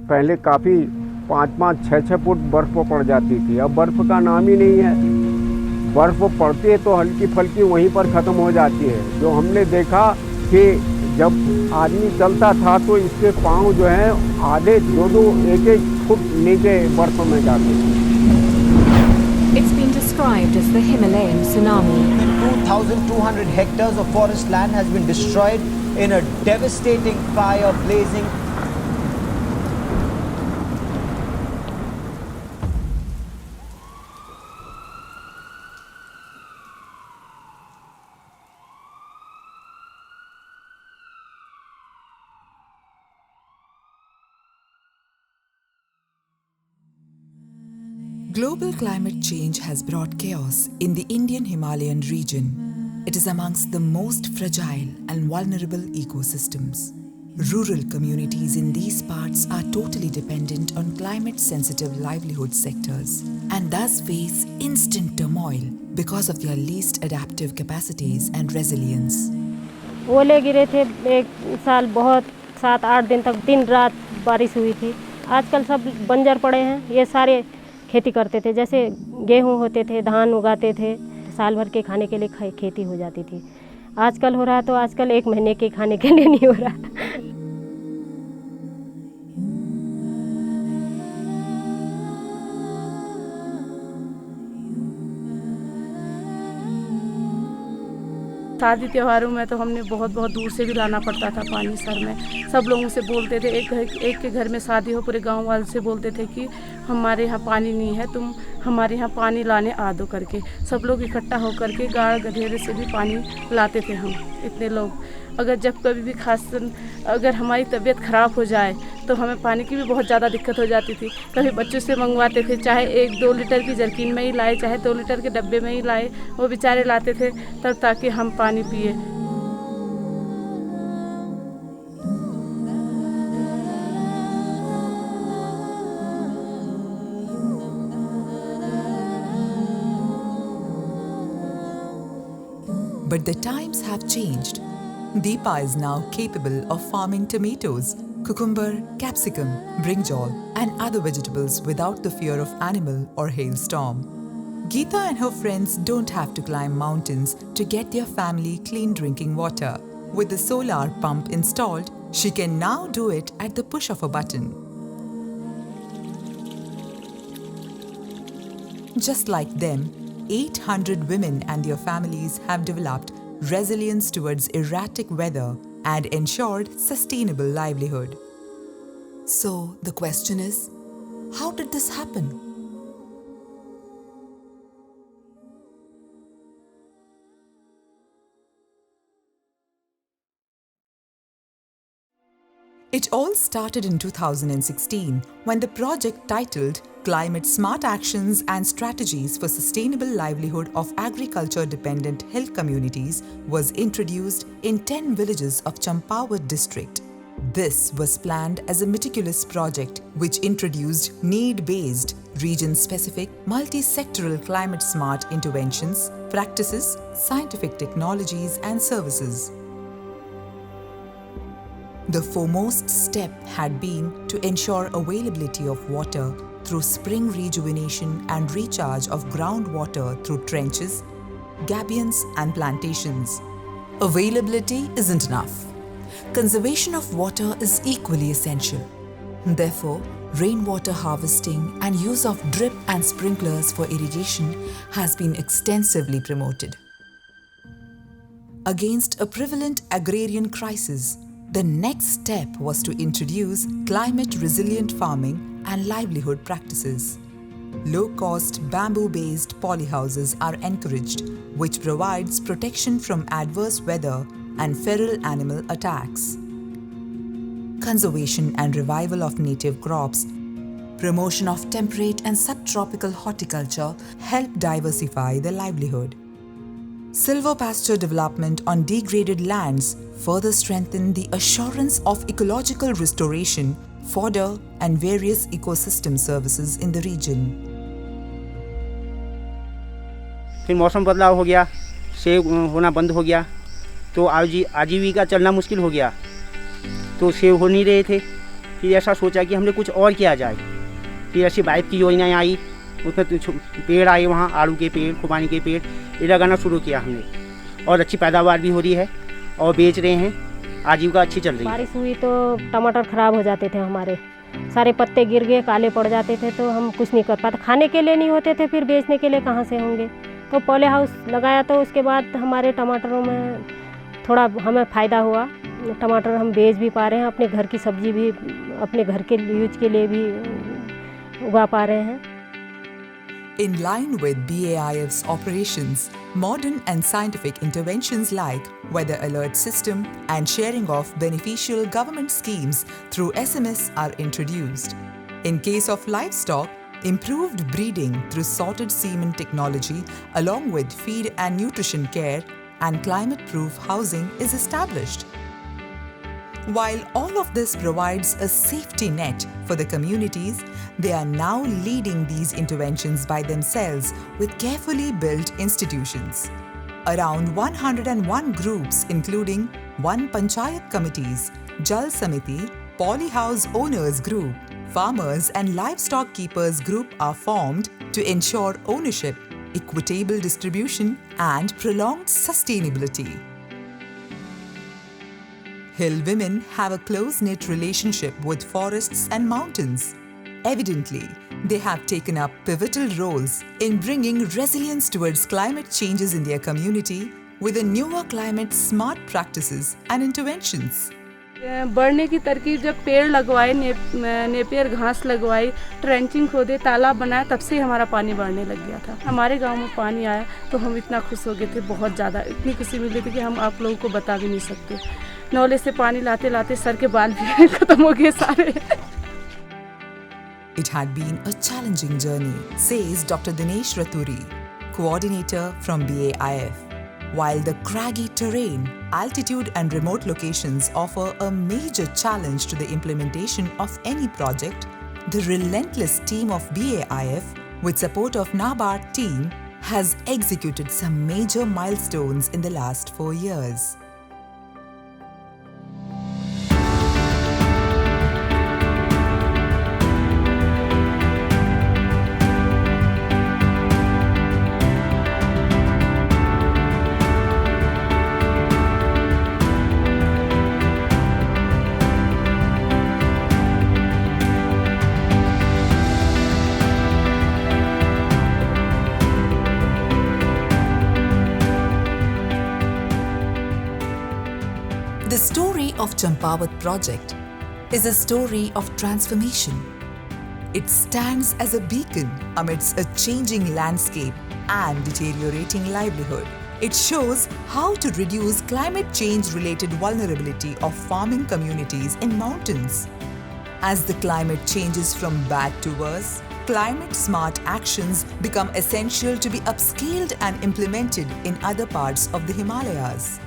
पहले काफ़ी 5-5, 6-6 फुट बर्फ़ पड़ जाती थी, अब बर्फ़ का नाम ही नहीं है। बर्फ़ पड़ती है तो हल्की फल्की वहीं पर ख़त्म हो जाती है। जो हमने देखा कि जब आदमी चलता था तो इसके पाँव जो हैं आधे 2-2, 1-1 फुट नीचे बर्फ़ में जाते थे। It's been described as the Himalayan tsunami. 2,200 hectares of forest land has been destroyed in a devastating fire blazing. Global climate change has brought chaos in the Indian Himalayan region. It is amongst the most fragile and vulnerable ecosystems. Rural communities in these parts are totally dependent on climate-sensitive livelihood sectors and thus face instant turmoil because of their least adaptive capacities and resilience. ओले गिरे थे एक साल, बहुत 7-8 दिन तक दिन रात बारिश हुई थी। आजकल सब बंजर पड़े हैं। ये सारे खेती करते थे, जैसे गेहूँ होते थे, धान उगाते थे, साल भर के खाने के लिए खेती हो जाती थी। आजकल हो रहा तो आजकल 1 महीने के खाने के लिए नहीं हो रहा। शादी त्योहारों में तो हमने बहुत बहुत दूर से भी लाना पड़ता था पानी सर में। सब लोगों से बोलते थे, एक के घर में शादी हो पूरे गांव वाले से बोलते थे कि हमारे यहाँ पानी नहीं है, तुम हमारे यहाँ पानी लाने आ दो करके। सब लोग इकट्ठा होकर के गाड़ गधेरे से भी पानी लाते थे हम, इतने लोग। अगर जब कभी भी खास अगर हमारी तबीयत ख़राब हो जाए तो हमें पानी की भी बहुत ज़्यादा दिक्कत हो जाती थी। कभी बच्चों से मंगवाते थे, चाहे 1-2 लीटर की जर्किन में ही लाए, चाहे 2 लीटर के डब्बे में ही लाए, वो बेचारे लाते थे तब ताकि हम पानी पिए। But the times have changed. Deepa is now capable of farming tomatoes, cucumber, capsicum, brinjal, and other vegetables without the fear of animal or hailstorm. Geeta and her friends don't have to climb mountains to get their family clean drinking water. With the solar pump installed, she can now do it at the push of a button. Just like them, 800 women and their families have developed resilience towards erratic weather and ensured sustainable livelihood. So the question is, how did this happen? It all started in 2016 when the project titled Climate Smart Actions and Strategies for Sustainable Livelihood of Agriculture-Dependent Hill Communities was introduced in 10 villages of Champawat district. This was planned as a meticulous project which introduced need-based, region-specific, multi-sectoral climate-smart interventions, practices, scientific technologies and services. The foremost step had been to ensure availability of water through spring rejuvenation and recharge of groundwater through trenches, gabions and plantations. Availability isn't enough. Conservation of water is equally essential. Therefore, rainwater harvesting and use of drip and sprinklers for irrigation has been extensively promoted. Against a prevalent agrarian crisis, the next step was to introduce climate-resilient farming and livelihood practices. Low-cost bamboo-based polyhouses are encouraged, which provides protection from adverse weather and feral animal attacks. Conservation and revival of native crops, promotion of temperate and subtropical horticulture help diversify the livelihood. Silvopasture development on degraded lands further strengthen the assurance of ecological restoration, fodder and various ecosystem services in the region. फिर मौसम बदलाव हो गया, सेब होना बंद हो गया, तो आजीविका चलना मुश्किल हो गया, तो सेब हो नहीं रहे थे। फिर ऐसा सोचा कि हमने कुछ और किया जाए। फिर ऐसी वाइफ की योजनाएँ आई, उसमें पेड़ आए, वहाँ आड़ू के पेड़, खुबानी के पेड़, ये लगाना शुरू किया हमने और अच्छी पैदावार भी हो रही है और बेच रहे हैं, आजीविका अच्छी चल रही है। बारिश हुई तो टमाटर ख़राब हो जाते थे, हमारे सारे पत्ते गिर गए, काले पड़ जाते थे, तो हम कुछ नहीं कर पाते। खाने के लिए नहीं होते थे, फिर बेचने के लिए कहाँ से होंगे। तो पॉली हाउस लगाया, तो उसके बाद हमारे टमाटरों में थोड़ा हमें फ़ायदा हुआ। टमाटर हम बेच भी पा रहे हैं, अपने घर की सब्जी भी अपने घर के यूज के लिए भी उगा पा रहे हैं। In line with BAIF's operations, modern and scientific interventions like weather alert system and sharing of beneficial government schemes through SMS are introduced. In case of livestock, improved breeding through sorted semen technology along with feed and nutrition care and climate-proof housing is established. While all of this provides a safety net for the communities, they are now leading these interventions by themselves with carefully built institutions. Around 101 groups including 1 Panchayat committees, Jal Samiti, Polyhouse Owners Group, Farmers and Livestock Keepers Group are formed to ensure ownership, equitable distribution and prolonged sustainability. Hill women have a close-knit relationship with forests and mountains. Evidently, they have taken up pivotal roles in bringing resilience towards climate changes in their community with the newer climate-smart practices and interventions. बढ़ने की तरकीब जब पेड़ लगवाए, Napier घास लगवाई, trenching खोदे, तालाब बनाया, तब से हमारा पानी बढ़ने लग गया था। हमारे गांव में पानी आया तो हम इतना खुश हो गए थे, बहुत ज़्यादा, इतनी खुशी मिली थी कि हम आप लोगों को बता भी नहीं सकते। नौले से पानी लाते लाते सर के बाल भी खत्म हो गए सारे। It had been a challenging journey, says Dr. Dinesh Raturi, coordinator from BAIF. While the craggy terrain, altitude and remote locations offer a major challenge to the implementation of any project, the relentless team of BAIF, with support of NABARD team, has executed some major milestones in the last 4 years. The story of Champawat project is a story of transformation. It stands as a beacon amidst a changing landscape and deteriorating livelihood. It shows how to reduce climate change-related vulnerability of farming communities in mountains. As the climate changes from bad to worse, climate-smart actions become essential to be upscaled and implemented in other parts of the Himalayas.